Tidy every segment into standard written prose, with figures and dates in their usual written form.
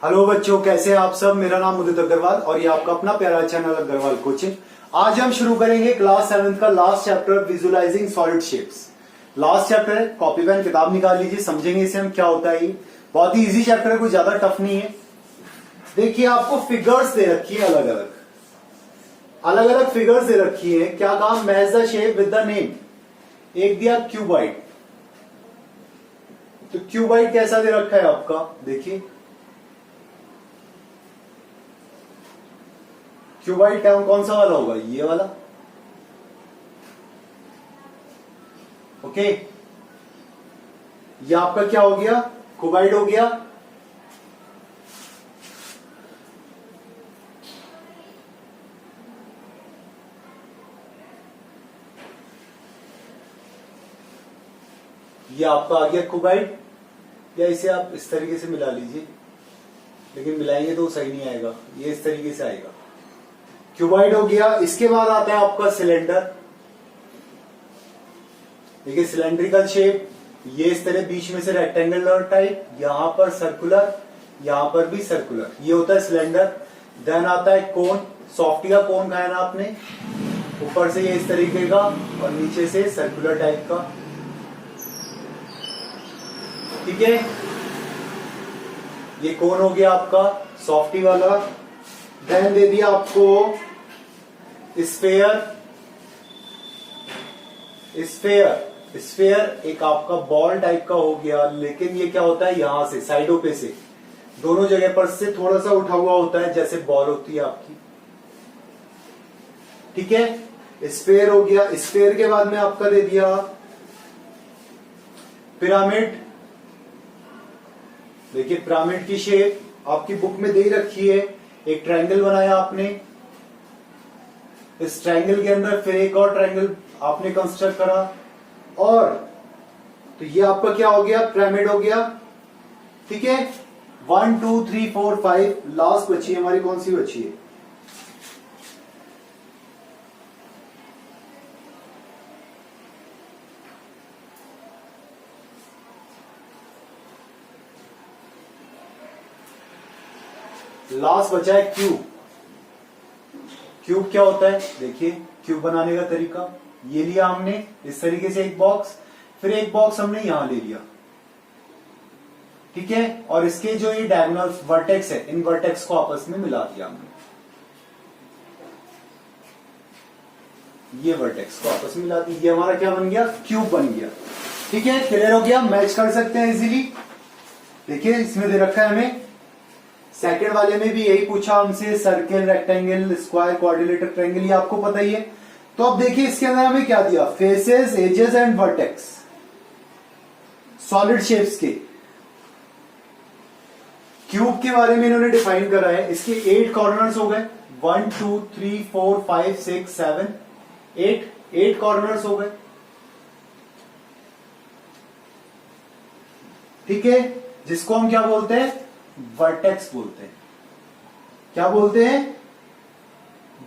Hello बच्चों, कैसे हैं आप सब। मेरा नाम उदित अग्रवाल और ये आपका अपना प्यारा चैनल अग्रवाल कोचिंग। आज हम शुरू करेंगे क्लास 7 का last chapter visualising solid shapes. Last chapter है, कॉपी पेन किताब निकाल लीजिए, समझेंगे इसे हम क्या होता है। ये बहुत ही इजी चैप्टर है, कोई ज्यादा टफ नहीं है। देखिए आपको फिगर्स दे रखी है, अलग अलग फिगर्स दे रखी है। क्या काम, match the shape with the name. एक दिया क्यूबाइड, तो क्यूबाइड कैसा दे रखा है आपका, देखिए क्यूबाइड टर्म कौन सा वाला होगा, ये वाला। ओके, ये आपका क्या हो गया, क्यूबाइड हो गया। ये आपका आ गया क्यूबाइड, या इसे आप इस तरीके से मिला लीजिए, लेकिन मिलाएंगे तो सही नहीं आएगा, ये इस तरीके से आएगा। क्यूबाइड हो गया। इसके बाद आता है आपका सिलेंडर। देखिए सिलेंड्रिकल शेप, ये इस तरह बीच में से रेक्टेंगुलर टाइप, यहां पर सर्कुलर, यहां पर भी सर्कुलर, ये होता है सिलेंडर। देन आता है कोन, सॉफ्टी का कोन खाया ना आपने, ऊपर से ये इस तरीके का और नीचे से सर्कुलर टाइप का, ठीक है। ये कोन हो गया आपका सॉफ्टी वाला। देन दे दिया आपको स्फेयर। स्फेयर एक आपका बॉल टाइप का हो गया, लेकिन ये क्या होता है, यहां से साइडों पे से दोनों जगह पर से थोड़ा सा उठा हुआ होता है, जैसे बॉल होती है आपकी, ठीक है। स्फेयर हो गया। स्फेयर के बाद में आपका दे दिया पिरामिड। देखिए पिरामिड की शेप आपकी बुक में दे रखी है। एक ट्रायंगल बनाया आपने, इस ट्रायंगल के अंदर फिर एक और ट्रायंगल आपने कंस्ट्रक्ट करा, और तो ये आपका क्या हो गया, पिरामिड हो गया, ठीक है। 1 2 3 4 5 लास्ट बची है हमारी, कौन सी बची है, लास्ट बचा है क्यूब। क्यूब क्या होता है, देखिए क्यूब बनाने का तरीका, ये लिया हमने इस तरीके से एक बॉक्स, फिर एक बॉक्स हमने यहां ले लिया, ठीक है। और इसके जो ये डायगोनल वर्टेक्स है, इन वर्टेक्स को आपस में मिला दिया हमने, ये वर्टेक्स को आपस में मिला दी, ये हमारा क्या बन गया, क्यूब बन गया, ठीक है। क्लियर हो गया, मैच कर सकते हैं इजीली। देखिए इसमें दे रखा है हमें, सेकंड वाले में भी यही पूछा हमसे, circle, rectangle, square, quadrilateral, triangle, ये आपको पता ही है। तो अब देखिए इसके अंदर हमें क्या दिया, faces, edges and vertex, solid shapes के। क्यूब के बारे में इन्होंने डिफाइन करा है, इसके 8 कॉर्नर्स हो गए, 1 2 3 4 5 6 7 8 कॉर्नर्स हो गए, ठीक है। जिसको हम क्या बोलते हैं, वर्टेक्स बोलते हैं। क्या बोलते हैं,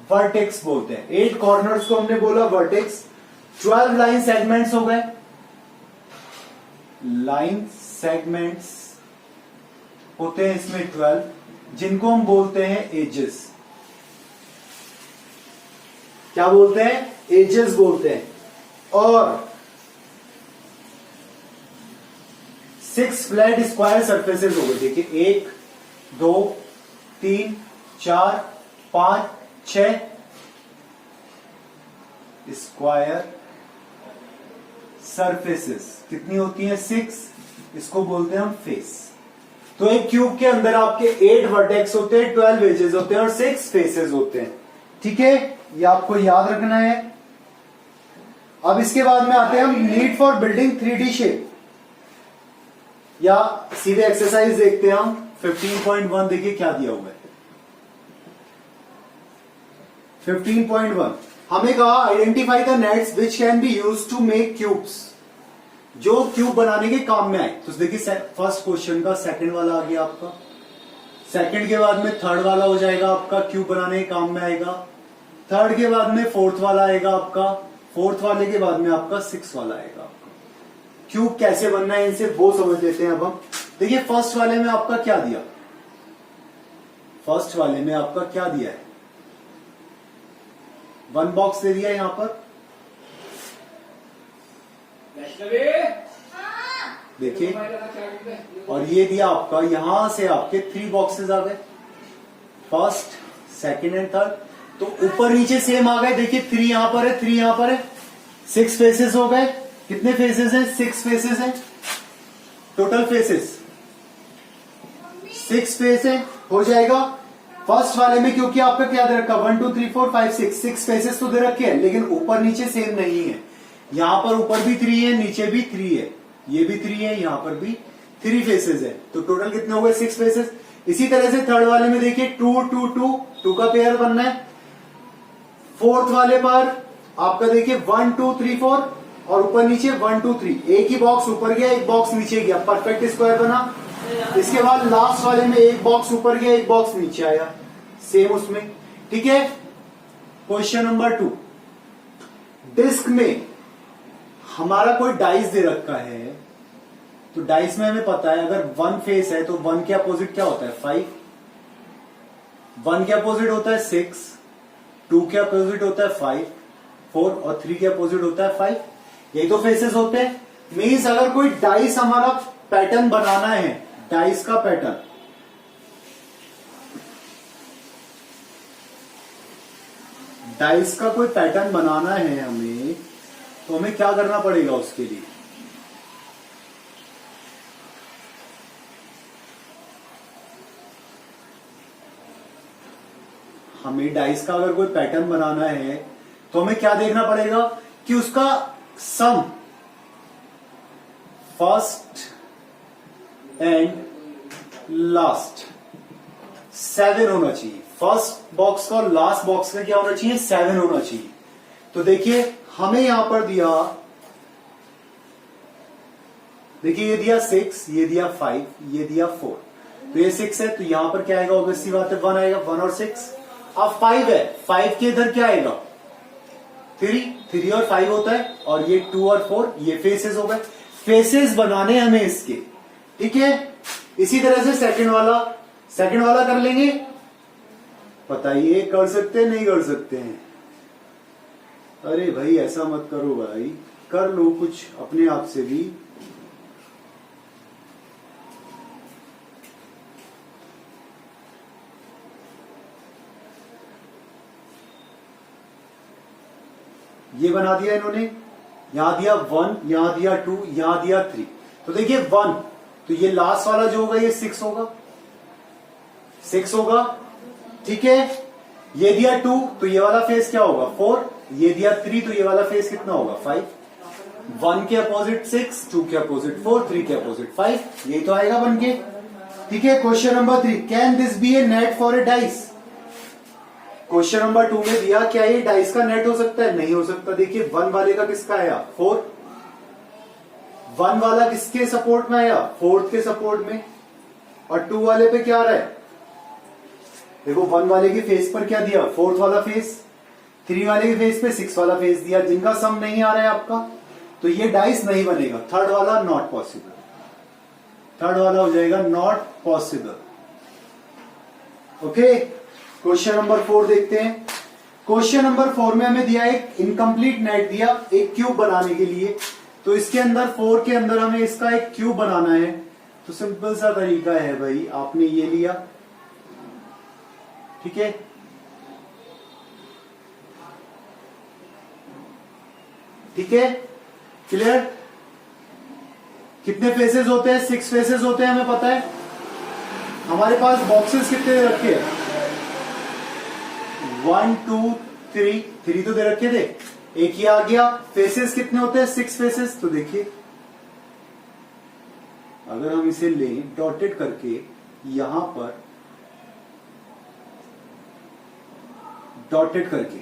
वर्टेक्स बोलते हैं। 8 कॉर्नर्स को हमने बोला वर्टेक्स। 12 लाइन सेगमेंट्स हो गए, लाइन सेगमेंट्स होते हैं इसमें 12, जिनको हम बोलते हैं एजेस। क्या बोलते हैं, एजेस बोलते हैं। और 6 फ्लैट स्क्वायर सरफेसेस हो गए। देखिए 1 2 3 4 5 6 स्क्वायर सरफेसेस, कितनी होती हैं, 6। इसको बोलते हैं हम फेस। तो एक क्यूब के अंदर आपके 8 वर्टेक्स होते हैं, 12 एजेस होते हैं और 6 फेसेस होते हैं, ठीक है। ये आपको याद रखना है। अब इसके बाद में आते हैं हम need for building 3D shape, या सीधे एक्सरसाइज देखते हैं हम। 15.1 देखिए क्या दिया हुआ है। 15.1 हमें कहा identify the nets which can be use to make cubes, जो क्यूब बनाने के काम में आए। तो देखिए फर्स्ट क्वेश्चन का सेकंड वाला आ गया आपका, सेकंड के बाद में थर्ड वाला हो जाएगा आपका, क्यूब बनाने के काम में आएगा। थर्ड के बाद में फोर्थ वाला आएगा आपका, फोर्थ वाले के बाद में आपका 6 वाला आएगा आपका। क्यूब कैसे बनना है इनसे वो समझ लेते हैं अब हम। देखिए फर्स्ट वाले में आपका क्या दिया, फर्स्ट वाले में आपका क्या दिया है, 1 बॉक्स दे दिया यहां पर, देखिए, और ये दिया आपका, यहां से आपके 3 बॉक्सेस आ गए, फर्स्ट, सेकंड एंड थर्ड। तो ऊपर नीचे सेम आ गए, देखिए 3 यहां पर है, 3 यहां पर है, 6 फेसेस हो गए। कितने फेसेस हैं, 6 फेसेस हैं, टोटल फेसेस 6 फेस है, हो जाएगा। फर्स्ट वाले में क्योंकि आपका क्या दे रखा, 1 2 3 4 5 6 फेसेस तो दे रखे हैं, लेकिन ऊपर नीचे सेम नहीं है। यहां पर ऊपर भी 3 है, नीचे भी 3 है, ये भी 3 है, यहां पर भी 3 फेसेस है, तो टोटल कितने हो गए, 6 फेसेस। इसी तरह से थर्ड वाले में देखिए 2 2 2 2 का पेयर बनना है। फोर्थ वाले पर आपका देखिए 1 2 3 4 और ऊपर नीचे 1 2 3, एक ही बॉक्स ऊपर गया, एक बॉक्स नीचे गया, परफेक्ट स्क्वायर बना। इसके बाद लास्ट वाले में एक बॉक्स ऊपर गया, एक बॉक्स नीचे आया, सेम उसमें, ठीक है। क्वेश्चन नंबर 2, डिस्क में हमारा कोई डाइस दे रखा है, तो डाइस में हमें पता है अगर 1 फेस है तो 1 के अपोजिट क्या होता है, 5, 1 के अपोजिट होता है 6, 2 के अपोजिट होता है 5, 4 और 3 के अपोजिट होता है 5। यही तो फेसेस होते हैं। मीन्स अगर कोई डाइस हमारा पैटर्न बनाना है, डाइस का पैटर्न, डाइस का कोई पैटर्न बनाना है हमें, तो हमें क्या करना पड़ेगा उसके लिए, हमें डाइस का अगर कोई पैटर्न बनाना है तो हमें क्या देखना पड़ेगा कि उसका सम फर्स्ट एंड लास्ट 7 होना चाहिए। फर्स्ट बॉक्स का और लास्ट बॉक्स का क्या होना चाहिए, 7 होना चाहिए। तो देखिए हमें यहां पर दिया, देखिए ये दिया 6, ये दिया 5, ये दिया 4, तो ये 6 है, तो यहां पर क्या आएगा, ऑब्वियसली बात है 1 आएगा, 1 और 6। अब 5 है, 5 के इधर क्या आएगा, 3 और 5 होता है, और ये 2 और 4, ये फेसेस हो गए। फेसेस बनाने हमें इसके, ठीक है। इसी तरह से सेकंड वाला कर लेंगे। बताइए कर सकते हैं, नहीं कर सकते हैं? अरे भाई ऐसा मत करो भाई, कर लो कुछ अपने आप से भी। ये बना दिया इन्होंने, यहां दिया 1, यहां दिया 2, यहां दिया 3। तो देखिए 1, तो ये लास्ट वाला जो होगा ये 6 होगा, 6 होगा, ठीक है। ये दिया 2, तो ये वाला फेस क्या होगा, 4। ये दिया 3, तो ये वाला फेस कितना होगा, 5। 1 के अपोजिट 6, 2 के अपोजिट 4, 3 के अपोजिट 5, यही तो आएगा बन के, ठीक है। Question number 3, can this be a net for a dice. Question number 2 में दिया क्या ये डाइस का नेट हो सकता है, नहीं हो सकता। देखिए 1 वाले का किसका आया, 4, 1 वाला किसके सपोर्ट में आया, 4th के सपोर्ट में, और 2 वाले पे क्या आ रहा है, देखो 1 वाले के फेस पर क्या दिया, 4th वाला फेस, 3 वाले के फेस पे 6 वाला फेस दिया, जिनका सम नहीं आ रहा है आपका, तो ये डाइस नहीं बनेगा। थर्ड वाला नॉट पॉसिबल, थर्ड वाला हो जाएगा not possible, okay. Question number 4 देखते हैं। क्वेश्चन नंबर 4 में हमें दिया एक इनकम्प्लीट नेट दिया एक क्यूब बनाने के लिए, तो इसके अंदर 4 के अंदर हमें इसका एक क्यूब बनाना है। तो सिंपल सा तरीका है भाई, आपने ये लिया, ठीक है, ठीक है, क्लियर। कितने फेसेस होते हैं, 6 फेसेस होते हैं, हमें पता है। हमारे पास बॉक्सेस कितने दे रखे हैं, 1 2 3, 3 तो दे रखे थे, एक ही आ गया। फेसेस कितने होते हैं, 6 फेसेस। तो देखिए अगर हम इसे लें डॉटेड करके, यहां पर डॉटेड करके,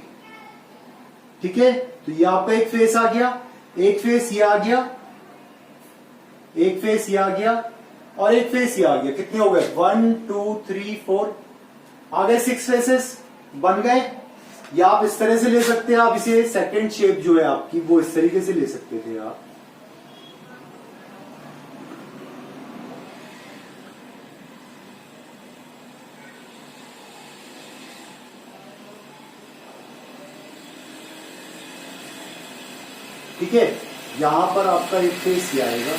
ठीक है, तो ये आपका एक फेस आ गया, एक फेस ये आ गया, एक फेस ये आ गया, और एक फेस ये आ गया। कितने हो गए, 1 2 3 4, आ गए 6 फेसेस बन गए। या आप इस तरह से ले सकते हैं, आप इसे सेकंड शेप जो है आपकी वो इस तरीके से ले सकते थे आप, ठीक है, यहां पर आपका एक फेस ये आएगा,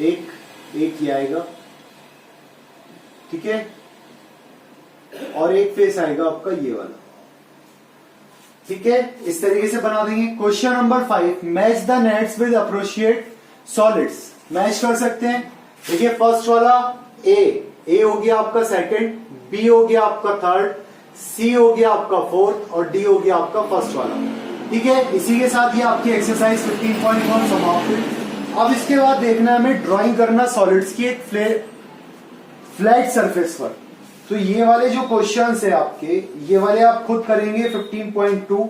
एक ये आएगा, ठीक है, और एक फेस आएगा आपका ये वाला, ठीक है। इस तरीके से बना देंगे। Question number 5, match the nets with appropriate solids. Match कर सकते हैं। देखिए फर्स्ट वाला ए हो गया आपका सेकंड, बी हो गया आपका थर्ड, सी हो गया आपका फोर्थ और डी हो गया आपका फर्स्ट वाला, ठीक है। इसी के साथ ये आपकी एक्सरसाइज 15.1 समाप्त हुई। अब इसके बाद देखना है हमें ड्राइंग करना सॉलिड्स की एक फ्लैट सरफेस पर। तो ये वाले जो क्वेश्चंस है आपके, ये वाले आप खुद करेंगे। 15.2,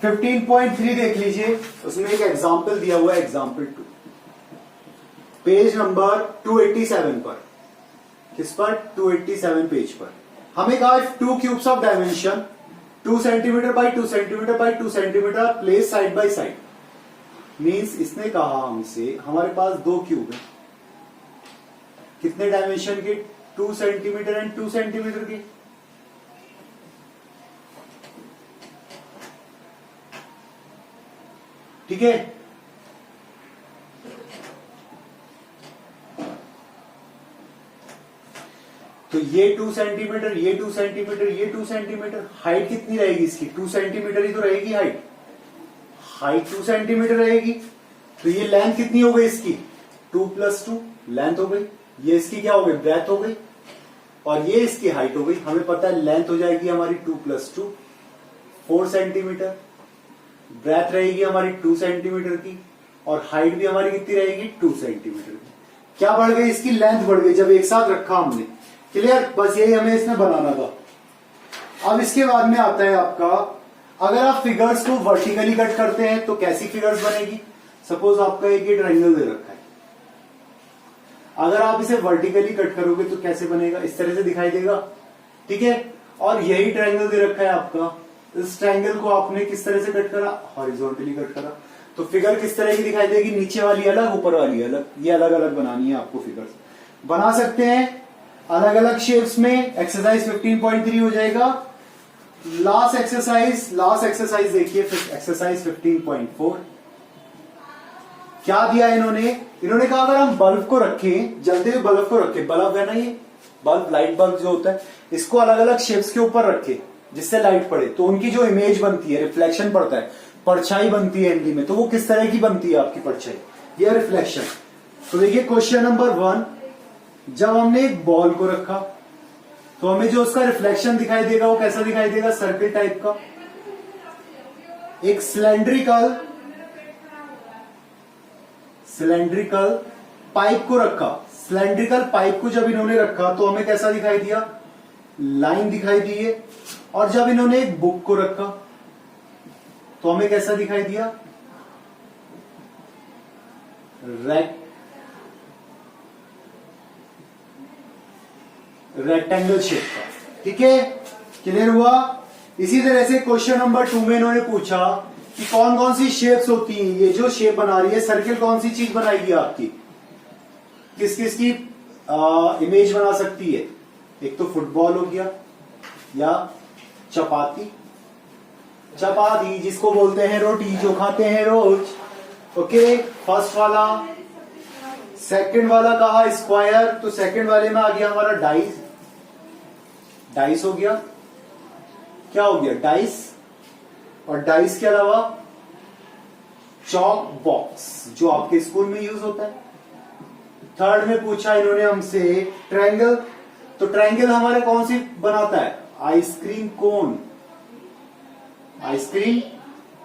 15.3 देख लीजिए, उसमें एक एग्जाम्पल दिया हुआ है, एग्जाम्पल 2, पेज नंबर 287 पर। किस पर? 287 पेज पर। हमें कहा 2 cubes of dimension 2 centimetre by 2 centimetre by 2 centimetre place side by side. Means इसने कहा हमसे हमारे पास 2 क्यूब है, कितने डायमेंशन के? 2 सेंटीमीटर एंड 2 सेंटीमीटर के। ठीक है, तो ये 2 सेंटीमीटर, ये 2 सेंटीमीटर, ये 2 सेंटीमीटर। हाइट कितनी रहेगी इसकी? 2 सेंटीमीटर ही तो रहेगी हाइट। हाइट 2 सेंटीमीटर रहेगी, तो ये लेंथ कितनी हो गई इसकी? 2 + 2 लेंथ हो गई। ये इसकी क्या हो गई? ब्रेथ हो गई। और ये इसकी हाइट हो गई। हमें पता है लेंथ हो जाएगी हमारी 2 + 2 4 सेंटीमीटर, ब्रेथ रहेगी हमारी 2 सेंटीमीटर की, और हाइट भी हमारी कितनी रहेगी? 2 सेंटीमीटर की। क्या बढ़ गई? इसकी लेंथ बढ़ गई जब एक साथ रखा हमने। क्लियर? बस यही हमें इसमें बनाना था। अब इसके बाद में आता है आपका, अगर आप फिगर्स को वर्टिकली कट करते हैं तो कैसी फिगर्स बनेगी? सपोज आपका एक ये ट्रायंगल दे रखा है, अगर आप इसे वर्टिकली कट करोगे तो कैसे बनेगा? इस तरह से दिखाई देगा, ठीक है। और यही ट्रायंगल दे रखा है आपका, इस ट्रायंगल को आपने किस तरह से कट करा? हॉरिजॉन्टली कट करा। तो फिगर किस तरह की दिखाई देगी? नीचे वाली अलग, ऊपर वाली अलग। ये अलग अलग बनानी है आपको। फिगर्स बना सकते हैं अलग अलग शेप्स में। एक्सरसाइज 15.3 हो जाएगा। लास्ट एक्सरसाइज देखिए, एक्सरसाइज 15.4। क्या दिया इन्होंने कहा अगर हम बल्ब को रखें, जलते हुए बल्ब को रखें, बल्ब है ना ये बल्ब, लाइट बल्ब जो होता है, इसको अलग अलग शेप्स के ऊपर रखे जिससे लाइट पड़े, तो उनकी जो इमेज बनती है, रिफ्लेक्शन पड़ता है, परछाई बनती है हिंदी में, तो वो किस तरह की बनती है आपकी परछाई? ये रिफ्लेक्शन। तो देखिए क्वेश्चन नंबर 1, जब हमने एक बॉल को रखा तो हमें जो उसका रिफ्लेक्शन दिखाई देगा वो कैसा दिखाई देगा? सर्किल टाइप का। एक सिलेंड्रिकल पाइप को रखा, सिलेंड्रिकल पाइप को जब इन्होंने रखा तो हमें कैसा दिखाई दिया? लाइन दिखाई दी है। और जब इन्होंने एक बुक को रखा तो हमें कैसा दिखाई दिया? रेक्टेंगल शेप का। ठीक है, क्लियर हुआ? इसी तरह से क्वेश्चन नंबर 2 में इन्होंने पूछा कि कौन कौन सी शेप्स होती हैं। ये जो शेप बना रही है सर्किल, कौन सी चीज बनाएगी आपकी? किस किस की इमेज बना सकती है? एक तो फुटबॉल हो गया, या चपाती जिसको बोलते हैं रोटी, जो खाते हैं रोज। ओके, फर्स्ट वाला। सेकंड वाला कहा स्क्वायर, तो सेकंड वाले में आ गया हमारा डाइस हो गया। क्या हो गया? डाइस। और डाइस के अलावा चॉक बॉक्स, जो आपके स्कूल में यूज होता है। थर्ड में पूछा इन्होंने हमसे ट्रायंगल, तो ट्रायंगल हमारे कौन सी बनाता है? आइसक्रीम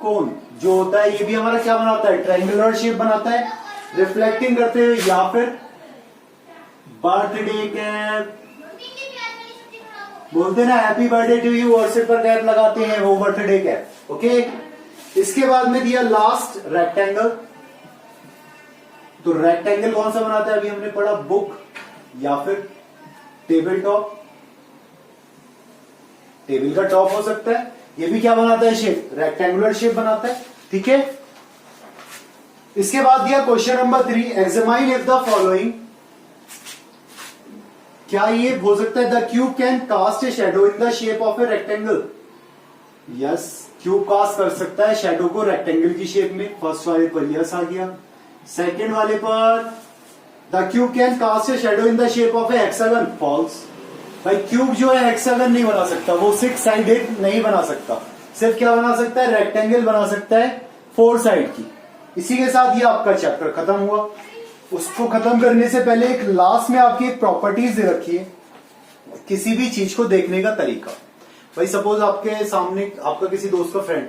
कोन जो होता है, ये भी हमारा क्या बनाता है? ट्रायंगुलर शेप बनाता है, रिफ्लेक्टिंग करते हुए। या फिर बर्थडे कैप बोलते ना, happy birthday to you, WhatsApp पर कैप लगाते हैं, वो बर्थडे कैप। ओके, इसके बाद में दिया लास्ट रेक्टेंगल। तो रेक्टेंगल कौन सा बनाता है? अभी हमने पढ़ा बुक या फिर टेबल टॉप। टेबल का टॉप हो सकता है। ये भी क्या बनाता है? शेप, रेक्टेंगुलर शेप बनाता है। ठीक है, इसके बाद दिया question number 3, examine if the following. क्या ये हो सकता है the cube can cast a shadow in the shape of a rectangle? Yes, cube cast कर सकता है शेडो को रेक्टेंगल की शेप में। फर्स्ट वाले पर यस आ गया। सेकेंड वाले पर the cube can cast a shadow in the shape of a hexagon, false. भाई क्यूब जो है हेक्सागन नहीं बना सकता, वो 6 साइडेड नहीं बना सकता, सिर्फ क्या बना सकता है, रेक्टेंगल बना सकता है 4 साइड की। इसी के साथ ये आपका चैप्टर खत्म हुआ। उसको खत्म करने से पहले एक लास्ट में आपकी एक प्रॉपर्टीज दे रखी है किसी भी चीज को देखने का तरीका। भाई सपोज आपके सामने आपका किसी दोस्त का फ्रेंड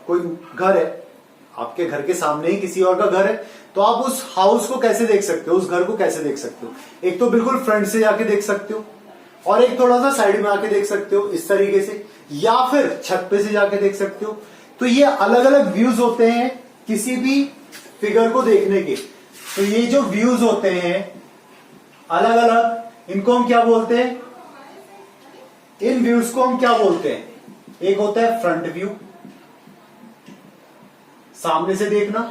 कोई घर है, आपके घर के सामने ही किसी और का घर है, तो आप उस हाउस को कैसे देख सकते हो, उस घर को कैसे देख सकते हो? एक तो बिल्कुल फ्रंट से जाके देख सकते हो, और एक थोड़ा सा साइड में आके देख सकते हो इस तरीके से, या फिर छत पे से जाके देख सकते हो। तो ये अलग अलग व्यूज होते हैं किसी भी फिगर को देखने के। तो ये जो व्यूज होते हैं अलग अलग, इनको हम क्या बोलते हैं? इन व्यूज को हम क्या बोलते हैं? एक होता है फ्रंट व्यू, सामने से देखना।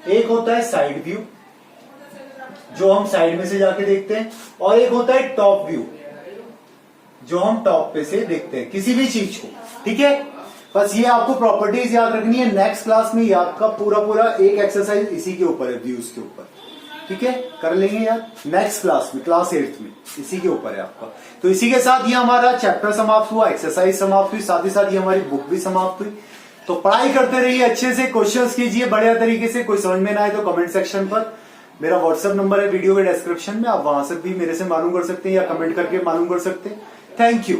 एक होता है साइड व्यू, जो हम साइड में से जाके देखते हैं। और एक होता है टॉप व्यू, जो हम टॉप पे से देखते हैं किसी भी चीज को। ठीक है, बस ये आपको प्रॉपर्टीज याद रखनी है। नेक्स्ट क्लास में ये आपका पूरा एक एक्सरसाइज इसी के ऊपर है, व्यूज के ऊपर। ठीक है, कर लेंगे यार नेक्स्ट क्लास में, क्लास 8th में, इसी के ऊपर है आपका। तो इसी के साथ ये हमारा चैप्टर समाप्त हुआ, एक्सरसाइज समाप्त हुई, साथ ही साथ ये हमारी बुक भी समाप्त हुई। तो पढ़ाई करते रहिए, अच्छे से क्वेश्चंस कीजिए बढ़िया तरीके से। कोई समझ में ना आए तो कमेंट सेक्शन पर मेरा व्हाट्सएप नंबर है वीडियो के डिस्क्रिप्शन में, आप वहां से भी मेरे से मालूम कर सकते हैं या कमेंट करके मालूम कर सकते हैं। Thank you.